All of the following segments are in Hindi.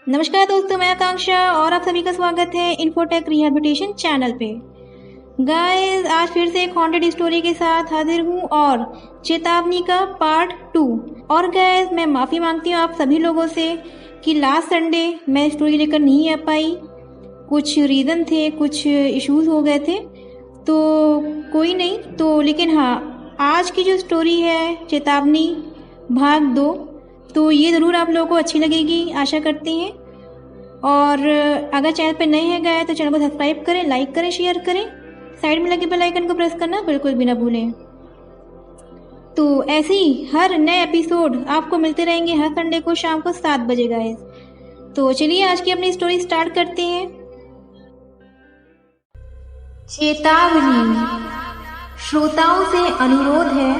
नमस्कार दोस्तों, मैं आकांक्षा और आप सभी का स्वागत है इन्फोटेक रिहैबिलिटेशन चैनल पे। गाइस, आज फिर से एक हॉन्टेड स्टोरी के साथ हाजिर हूँ और चेतावनी का पार्ट 2। और गाइस, मैं माफ़ी मांगती हूँ आप सभी लोगों से कि लास्ट संडे मैं स्टोरी लेकर नहीं आ पाई। कुछ रीज़न थे, कुछ इश्यूज हो गए थे, तो कोई नहीं। तो लेकिन हाँ, आज की जो स्टोरी है चेतावनी भाग 2, तो ये ज़रूर आप लोगों को अच्छी लगेगी, आशा करते हैं। और अगर चैनल पर नए हैं गए तो चैनल को सब्सक्राइब करें, लाइक करें, शेयर करें, साइड में लगे बेल आइकन को प्रेस करना बिल्कुल भी ना भूलें। तो ऐसे ही हर नए एपिसोड आपको मिलते रहेंगे हर संडे को शाम को 7 बजे गाइस। तो चलिए आज की अपनी स्टोरी स्टार्ट करते हैं। चेतावनी। श्रोताओं से अनुरोध है,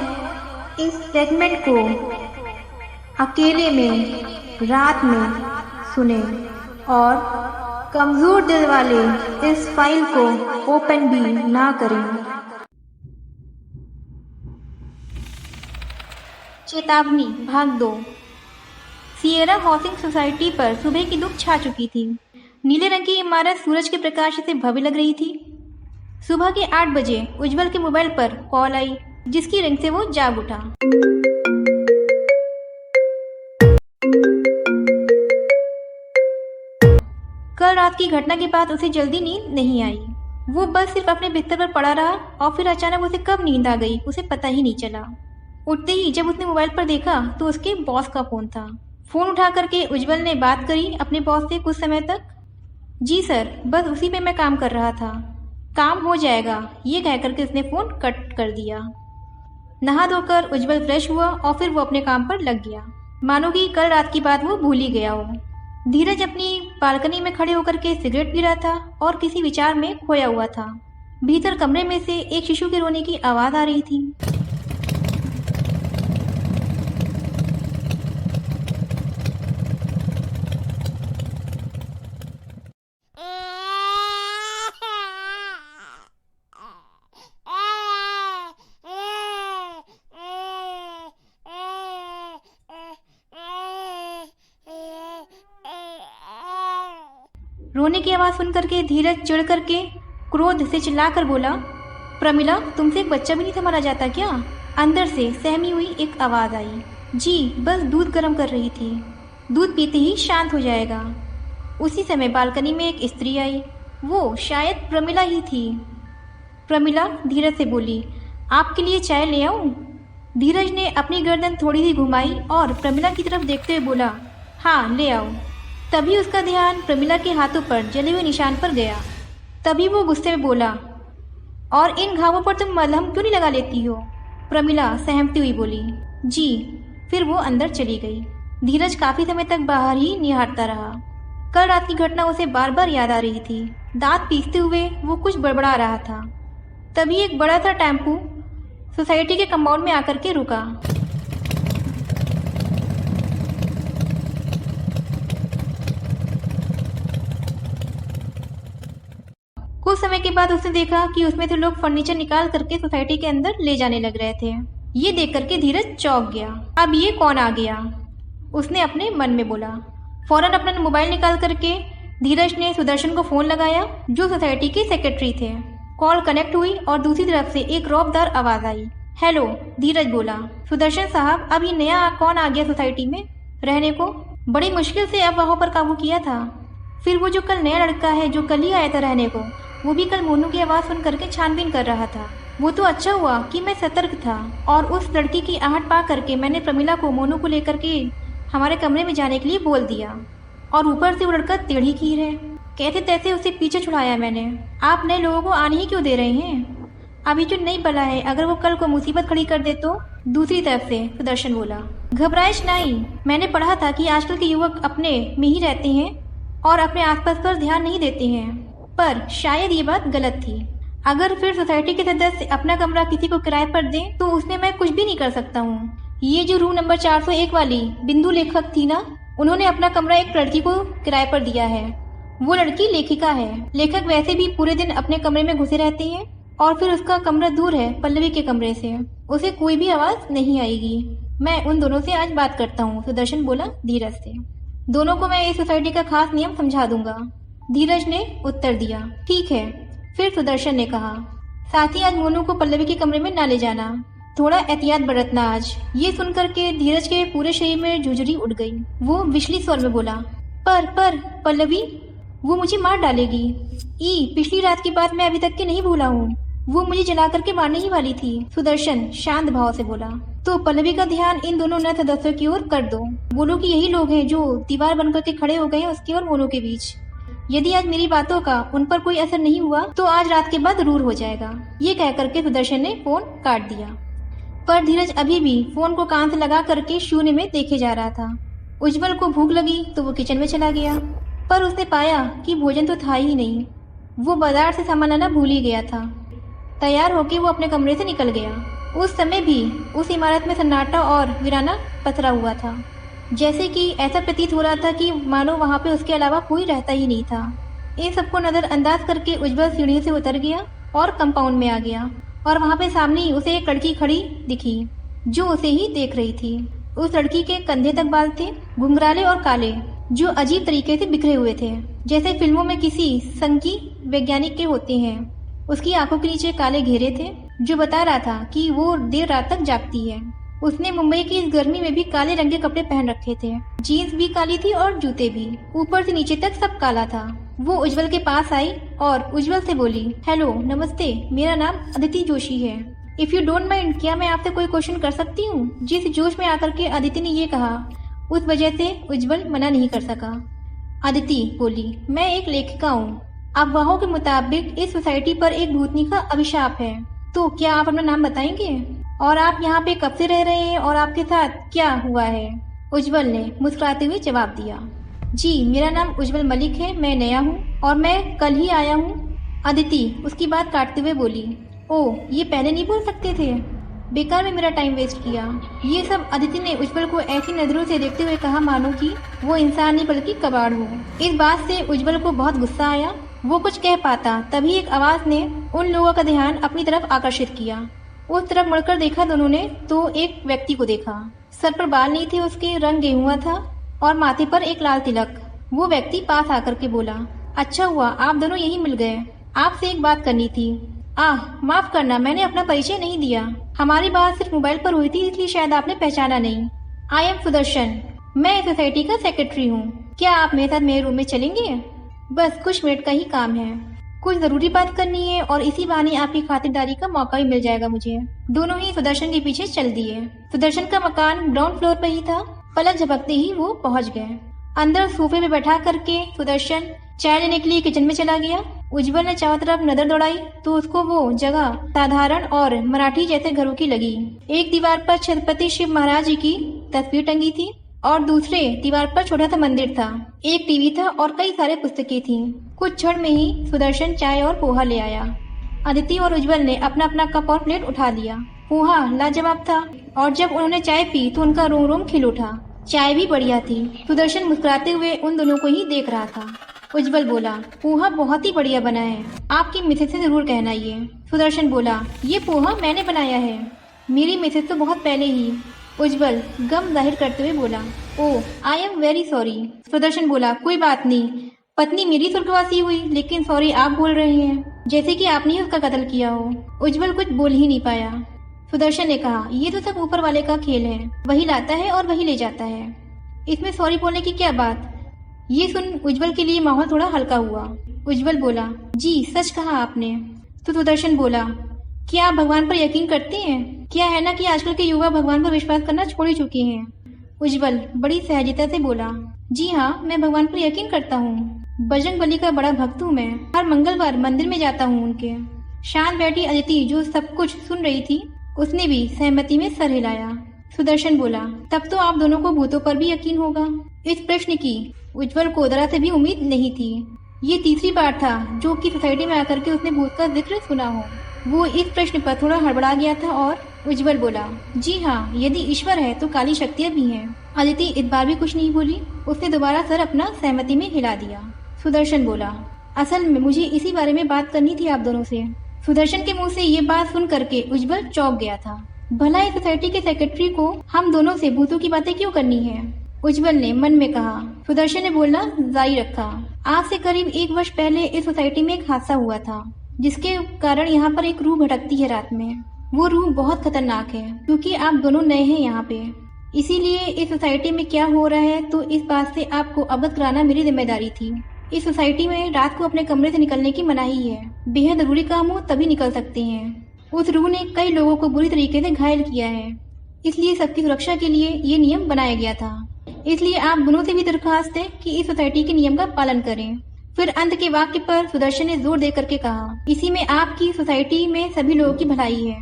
इस सेगमेंट को अकेले में रात में सुने और कमजोर दिल वाले इस फाइल को ओपन भी ना करें। चेतावनी भाग 2। सिएरा हाउसिंग सोसाइटी पर सुबह की धूप छा चुकी थी। नीले रंग की इमारत सूरज के प्रकाश से भव्य लग रही थी। सुबह के 8 बजे उज्जवल के मोबाइल पर कॉल आई, जिसकी रिंग से वो जाग उठा। कल रात की घटना के बाद उसे जल्दी नींद नहीं आई। वो बस सिर्फ अपने बिस्तर पर पड़ा रहा और फिर अचानक उसे कब नींद आ गई उसे पता ही नहीं चला। उठते ही जब उसने मोबाइल पर देखा तो उसके बॉस का फोन था। फोन उठा करके उज्जवल ने बात करी अपने बॉस से कुछ समय तक। जी सर, बस उसी पे मैं काम कर रहा था, काम हो जाएगा, ये कह करके उसने फोन कट कर दिया। नहा धोकर उज्जवल फ्रेश हुआ और फिर वो अपने काम पर लग गया, मानो कि कल रात की बात वो भूल ही गया हो। धीरज अपनी बालकनी में खड़े होकर के सिगरेट पी रहा था और किसी विचार में खोया हुआ था। भीतर कमरे में से एक शिशु के रोने की आवाज आ रही थी। रोने की आवाज सुन करके धीरज चिढ़ करके क्रोध से चिल्लाकर बोला, प्रमिला, तुमसे एक बच्चा भी नहीं संभाला जाता क्या? अंदर से सहमी हुई एक आवाज आई, जी बस दूध गर्म कर रही थी, दूध पीते ही शांत हो जाएगा। उसी समय बालकनी में एक स्त्री आई, वो शायद प्रमिला ही थी। प्रमिला धीरज से बोली, आपके लिए चाय ले आऊं? धीरज ने अपनी गर्दन थोड़ी सी घुमाई और प्रमिला की तरफ देखते हुए बोला, हाँ ले आओ। तभी उसका ध्यान प्रमिला के हाथों पर जले हुए निशान पर गया। तभी वो गुस्से में बोला, और इन घावों पर तुम मलहम क्यों नहीं लगा लेती हो? प्रमिला सहमती हुई बोली, जी। फिर वो अंदर चली गई। धीरज काफी समय तक बाहर ही निहारता रहा। कल रात की घटना उसे बार बार याद आ रही थी। दांत पीसते हुए वो कुछ बड़बड़ा रहा था। तभी एक बड़ा सा टेम्पू सोसाइटी के कंपाउंड में आकर के रुका। कुछ समय के बाद उसने देखा कि उसमें से लोग फर्नीचर निकाल करके सोसाइटी के अंदर ले जाने लग रहे थे। ये देख करके धीरज चौंक गया। अब ये कौन आ गया, उसने अपने मन में बोला। फौरन अपना मोबाइल निकाल करके धीरज ने सुदर्शन को फोन लगाया, जो सोसाइटी के सेक्रेटरी थे। कॉल कनेक्ट हुई और दूसरी तरफ से एक रौबदार आवाज आई। हेलो, धीरज बोला। सुदर्शन साहब, अब ये नया कौन आ गया सोसाइटी में रहने को? बड़ी मुश्किल से अफवाहों पर काबू किया था। फिर वो जो कल नया लड़का है जो कल ही आया था रहने को, वो भी कल मोनू की आवाज़ सुन करके छानबीन कर रहा था। वो तो अच्छा हुआ कि मैं सतर्क था और उस लड़की की आहट पा करके मैंने प्रमिला को मोनू को लेकर के हमारे कमरे में जाने के लिए बोल दिया। और ऊपर से वो लड़का टेढ़ी खीर है, कैसे तैसे उसे पीछे छुड़ाया मैंने। आप नए लोगों को आने ही क्यों दे रहे हैं? अभी जो नहीं बला है, अगर वो कल को मुसीबत खड़ी कर दे तो? दूसरी तरफ से सुदर्शन बोला, घबराइश नहीं। मैंने पढ़ा था कि आजकल के युवक अपने में ही रहते हैं और अपने आसपास पर ध्यान नहीं देते हैं, पर शायद ये बात गलत थी। अगर फिर सोसाइटी के सदस्य अपना कमरा किसी को किराए पर दें तो उसमें मैं कुछ भी नहीं कर सकता हूँ। ये जो रूम नंबर 401 वाली बिंदु लेखक थी ना, उन्होंने अपना कमरा एक लड़की को किराए पर दिया है। वो लड़की लेखिका है। लेखक वैसे भी पूरे दिन अपने कमरे में घुसे रहते हैं और फिर उसका कमरा दूर है पल्लवी के कमरे से, उसे कोई भी आवाज नहीं आएगी। मैं उन दोनों से आज बात करता हूँ, सुदर्शन बोला धीरज से। दोनों को मैं इस सोसाइटी का खास नियम समझा दूंगा। धीरज ने उत्तर दिया। ठीक है। फिर सुदर्शन ने कहा, साथ ही आज मोनू को पल्लवी के कमरे में ना ले जाना, थोड़ा एहतियात बरतना आज। ये सुनकर के धीरज के पूरे शरीर में झुरझुरी उठ गई। वो विचलित स्वर में बोला, पर पल्लवी, वो मुझे मार डालेगी। पिछली रात की बात मैं अभी तक की नहीं भूला हूँ। वो मुझे जला करके मारने ही वाली थी। सुदर्शन शांत भाव से बोला, तो पल्लवी का ध्यान इन दोनों नए सदस्यों की ओर कर दो। बोलो कि यही लोग हैं जो दीवार बनकर के खड़े हो गए हैं उसके और मोनू के बीच। यदि आज मेरी बातों का उन पर कोई असर नहीं हुआ तो आज रात के बाद जरूर हो जाएगा। ये कह करके सुदर्शन ने फोन काट दिया। पर धीरज अभी भी फोन को कान से लगा करके शून्य में देखे जा रहा था। उज्जवल को भूख लगी तो वो किचन में चला गया, पर उसने पाया कि भोजन तो था ही नहीं। वो बाजार से सामान लाना भूल ही गया था। तैयार होकर वो अपने कमरे से निकल गया। उस समय भी उस इमारत में सन्नाटा और वीराना पसरा हुआ था, जैसे कि ऐसा प्रतीत हो रहा था कि मानो वहाँ पे उसके अलावा कोई रहता ही नहीं था। इन सबको नजरअंदाज करके उज्जवल सीढ़ी से उतर गया और कंपाउंड में आ गया, और वहाँ पे सामने ही उसे एक लड़की खड़ी दिखी जो उसे ही देख रही थी। उस लड़की के कंधे तक बाल थे, घुंघराले और काले, जो अजीब तरीके से बिखरे हुए थे, जैसे फिल्मों में किसी संघी वैज्ञानिक के होते हैं। उसकी आंखों के नीचे काले घेरे थे जो बता रहा था कि वो देर रात तक जागती है। उसने मुंबई की इस गर्मी में भी काले रंग के कपड़े पहन रखे थे, जीन्स भी काली थी और जूते भी, ऊपर से नीचे तक सब काला था। वो उज्जवल के पास आई और उज्जवल से बोली, हेलो, नमस्ते, मेरा नाम अदिति जोशी है। इफ यू डोंट माइंड, क्या मैं आपसे कोई क्वेश्चन कर सकती हूँ? जिस जोश में आकर के अदिति ने ये कहा, उस वजह से उज्जवल मना नहीं कर सका। अदिति बोली, मैं एक लेखिका हूँ। अफवाहों के मुताबिक इस सोसाइटी पर एक भूतनी का अभिशाप है। तो क्या आप अपना नाम बताएंगे? और आप यहाँ पे कब से रह रहे हैं और आपके साथ क्या हुआ है? उज्जवल ने मुस्कुराते हुए जवाब दिया, जी मेरा नाम उज्जवल मलिक है, मैं नया हूँ और मैं कल ही आया हूँ। अदिति उसकी बात काटते हुए बोली, ओह, ये पहले नहीं बोल सकते थे? बेकार में मेरा टाइम वेस्ट किया। ये सब अदिति ने उज्जवल को ऐसी नजरों से देखते हुए कहा मानो कि वो इंसान नहीं बल्कि कबाड़ हो। इस बात से उज्जवल को बहुत गुस्सा आया। वो कुछ कह पाता तभी एक आवाज ने उन लोगों का ध्यान अपनी तरफ आकर्षित किया। उस तरफ मुड़कर देखा दोनों ने तो एक व्यक्ति को देखा। सर पर बाल नहीं थे, उसके रंग गेहुआ था और माथे पर एक लाल तिलक। वो व्यक्ति पास आकर के बोला, अच्छा हुआ आप दोनों यही मिल गए, आपसे एक बात करनी थी। माफ करना, मैंने अपना परिचय नहीं दिया। हमारी बात सिर्फ मोबाइल पर हुई थी, इसलिए शायद आपने पहचाना नहीं। आई एम सुदर्शन, मैं सोसाइटी का सेक्रेटरी हूँ। क्या आप मेरे साथ मेरे रूम में चलेंगे? बस कुछ मिनट का ही काम है, कुछ जरूरी बात करनी है और इसी बहाने आपकी खातिरदारी का मौका भी मिल जाएगा मुझे। दोनों ही सुदर्शन के पीछे चल दिए। सुदर्शन का मकान ग्राउंड फ्लोर पर ही था। पलक झपकते ही वो पहुंच गए। अंदर सोफे में बैठा करके सुदर्शन चाय लेने के लिए किचन में चला गया। उज्जवल ने चारों तरफ नजर दौड़ाई तो उसको वो जगह साधारण और मराठी जैसे घरों की लगी। एक दीवार पर छत्रपति शिव महाराज जी की तस्वीर टंगी थी और दूसरे दीवार पर छोटा सा मंदिर था। एक टीवी था और कई सारे पुस्तकें थीं। कुछ क्षण में ही सुदर्शन चाय और पोहा ले आया। अदिति और उज्जवल ने अपना अपना कप और प्लेट उठा लिया। पोहा लाजवाब था और जब उन्होंने चाय पी तो उनका रोम रोम खिल उठा। चाय भी बढ़िया थी। सुदर्शन मुस्कुराते हुए उन दोनों को ही देख रहा था। उज्जवल बोला, पोहा बहुत ही बढ़िया बना है, आपकी मिसेज से जरूर कहना ये। सुदर्शन बोला, ये पोहा मैंने बनाया है, मेरी मिसेज तो बहुत पहले ही। उज्जवल गम जाहिर करते हुए बोला, oh I am very sorry. Sudarshan बोला, कोई बात नहीं, पत्नी मेरी स्वर्गवासी हुई लेकिन सॉरी आप बोल रहे हैं, जैसे कि आपने ही उसका कत्ल किया हो। उज्जवल कुछ बोल ही नहीं पाया। सुदर्शन ने कहा, ये तो सब ऊपर वाले का खेल है, वही लाता है और वही ले जाता है, इसमें सॉरी बोलने की क्या बात। ये सुन उज्जवल के लिए माहौल थोड़ा हल्का हुआ। उज्जवल बोला, जी सच कहा आपने। तो सुदर्शन बोला, क्या आप भगवान पर यकीन करते हैं? क्या है ना कि आजकल के युवा भगवान पर विश्वास करना छोड़ ही चुके हैं। उज्जवल बड़ी सहजता से बोला, जी हाँ, मैं भगवान पर यकीन करता हूँ, बजरंगबली का बड़ा भक्त हूँ मैं, हर मंगलवार मंदिर में जाता हूँ उनके। शांत बैठी अदिति जो सब कुछ सुन रही थी उसने भी सहमति में सर हिलाया। सुदर्शन बोला, तब तो आप दोनों को भूतों पर भी यकीन होगा। इस प्रश्न की उज्जवल को जरा से भी उम्मीद नहीं थी। ये तीसरी बार था जो कि सोसाइटी में आकर के उसने भूत का जिक्र सुना हो। वो इस प्रश्न पर थोड़ा हड़बड़ा गया था और उज्जवल बोला, जी हाँ, यदि ईश्वर है तो काली शक्तियाँ भी हैं। अदिति इस बार भी कुछ नहीं बोली, उसने दोबारा सर अपना सहमति में हिला दिया। सुदर्शन बोला, असल में मुझे इसी बारे में बात करनी थी आप दोनों से। सुदर्शन के मुंह से ये बात सुन करके उज्जवल चौंक गया था। भला इस सोसाइटी के सेक्रेटरी को हम दोनों से भूतों की बातें क्यों करनी है? उज्जवल ने मन में कहा। सुदर्शन ने बोलना जारी रखा। आज से करीब 1 वर्ष पहले इस सोसाइटी में एक हादसा हुआ था, जिसके कारण यहाँ पर एक रूह भटकती है रात में। वो रूह बहुत खतरनाक है, क्योंकि आप दोनों नए हैं यहाँ पे, इसीलिए इस सोसाइटी में क्या हो रहा है तो इस बात से आपको अवगत कराना मेरी जिम्मेदारी थी। इस सोसाइटी में रात को अपने कमरे से निकलने की मनाही है। बेहद जरूरी काम हो तभी निकल सकते हैं। उस रूह ने कई लोगों को बुरी तरीके से घायल किया है, इसलिए सबकी सुरक्षा के लिए ये नियम बनाया गया था। इसलिए आप दोनों से भी दरखास्त है कि इस सोसाइटी के नियम का पालन करें। फिर अंत के वाक्य पर सुदर्शन ने जोर दे करके कहा, इसी में आपकी सोसाइटी में सभी लोगों की भलाई है।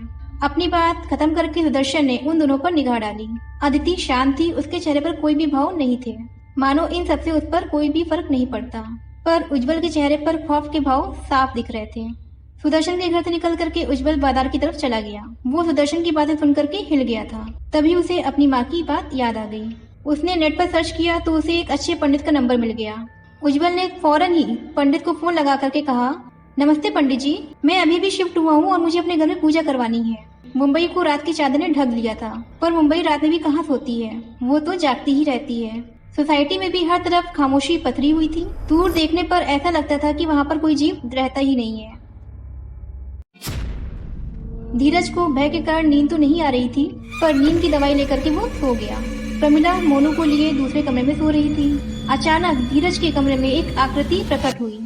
अपनी बात खत्म करके सुदर्शन ने उन दोनों पर निगाह डाली। अदिति शांत थी, उसके चेहरे पर कोई भी भाव नहीं थे, मानो इन सबसे उस पर कोई भी फर्क नहीं पड़ता। पर उज्जवल के चेहरे पर खौफ के भाव साफ दिख रहे थे। सुदर्शन के घर से निकल करके उज्जवल बाजार की तरफ चला गया। वो सुदर्शन की बातें सुन करके हिल गया था। तभी उसे अपनी माँ की बात याद आ गई। उसने नेट पर सर्च किया तो उसे एक अच्छे पंडित का नंबर मिल गया। उज्जवल ने फौरन ही पंडित को फोन लगा करके कहा, नमस्ते पंडित जी, मैं अभी भी शिफ्ट हुआ हूँ और मुझे अपने घर में पूजा करवानी है। मुंबई को रात की चादर ने ढक लिया था, पर मुंबई रात में भी कहाँ सोती है, वो तो जागती ही रहती है। सोसाइटी में भी हर तरफ खामोशी पथरी हुई थी। दूर देखने पर ऐसा लगता था कि वहाँ पर कोई जीव रहता ही नहीं है। धीरज को भय के कारण नींद तो नहीं आ रही थी, पर नींद की दवाई लेकर के वो सो गया। प्रमिला मोनू को लिए दूसरे कमरे में सो रही थी। अचानक धीरज के कमरे में एक आकृति प्रकट हुई।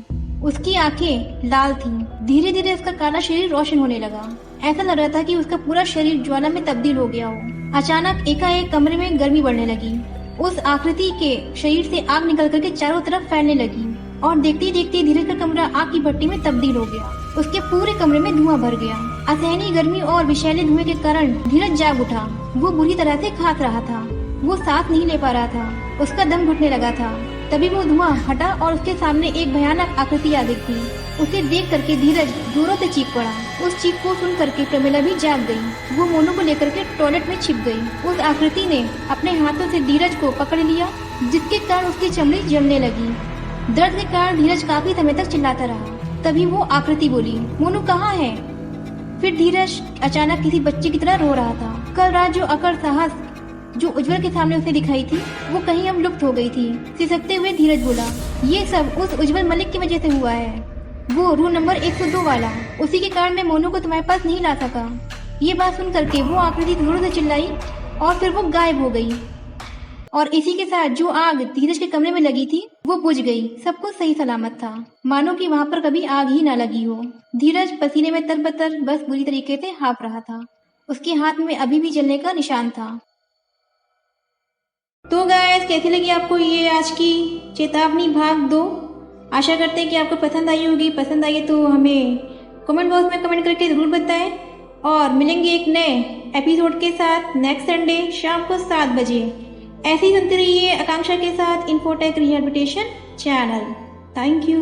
उसकी आंखें लाल थीं। धीरे धीरे उसका काला शरीर रोशन होने लगा। ऐसा लग रहा था कि उसका पूरा शरीर ज्वाला में तब्दील हो गया हो। अचानक एकाएक कमरे में गर्मी बढ़ने लगी। उस आकृति के शरीर से आग निकल करके चारों तरफ फैलने लगी और देखते देखते धीरज का कमरा आग की भट्टी में तब्दील हो गया। उसके पूरे कमरे में धुआं भर गया। असहनीय गर्मी और विषैले धुएं के कारण धीरज जाग उठा। वो बुरी तरह से खांस रहा था। वो सांस नहीं ले पा रहा था। उसका दम घुटने लगा था। तभी वो धुआं हटा और उसके सामने एक भयानक आकृति आ दिखी। उसे देख करके धीरज जोरों से चीख पड़ा। उस चीख को सुन करके प्रमिला भी जाग गई। वो मोनू को लेकर के टॉयलेट में छिप गई। उस आकृति ने अपने हाथों से धीरज को पकड़ लिया, जिसके कारण उसकी चमड़ी जमने लगी। दर्द के कारण धीरज काफी समय तक चिल्लाता रहा। तभी वो आकृति बोली, मोनू कहाँ है? फिर धीरज अचानक किसी बच्चे की तरह रो रहा था। कल रात जो अकड़ साहस जो उज्जवल के सामने उसे दिखाई थी, वो कहीं अब लुप्त हो गई थी। सिसकते हुए धीरज बोला, ये सब उस उज्जवल मलिक की वजह से हुआ है। वो रूम नंबर 102 वाला, उसी के कारण मैं मोनू को तुम्हारे पास नहीं ला सका। ये बात सुन करके वो आकृति जोरों से चिल्लाई और फिर वो गायब हो गई। और इसी के साथ जो आग धीरज के कमरे में लगी थी वो बुझ गई। सब कुछ सही सलामत था, मानो कि वहाँ पर कभी आग ही ना लगी हो। धीरज पसीने में तरबतर बस बुरी तरीके से हाँफ रहा था। उसके हाथ में अभी भी जलने का निशान था। तो गाइस, कैसी लगी आपको ये आज की चेतावनी भाग 2? आशा करते हैं कि आपको पसंद आई होगी। पसंद आई तो हमें कमेंट बॉक्स में कमेंट करके जरूर बताएं। और मिलेंगे एक नए एपिसोड के साथ नेक्स्ट संडे शाम को 7 बजे। ऐसे ही सुनते रहिए आकांक्षा के साथ infotech rehabilitation channel. Thank you.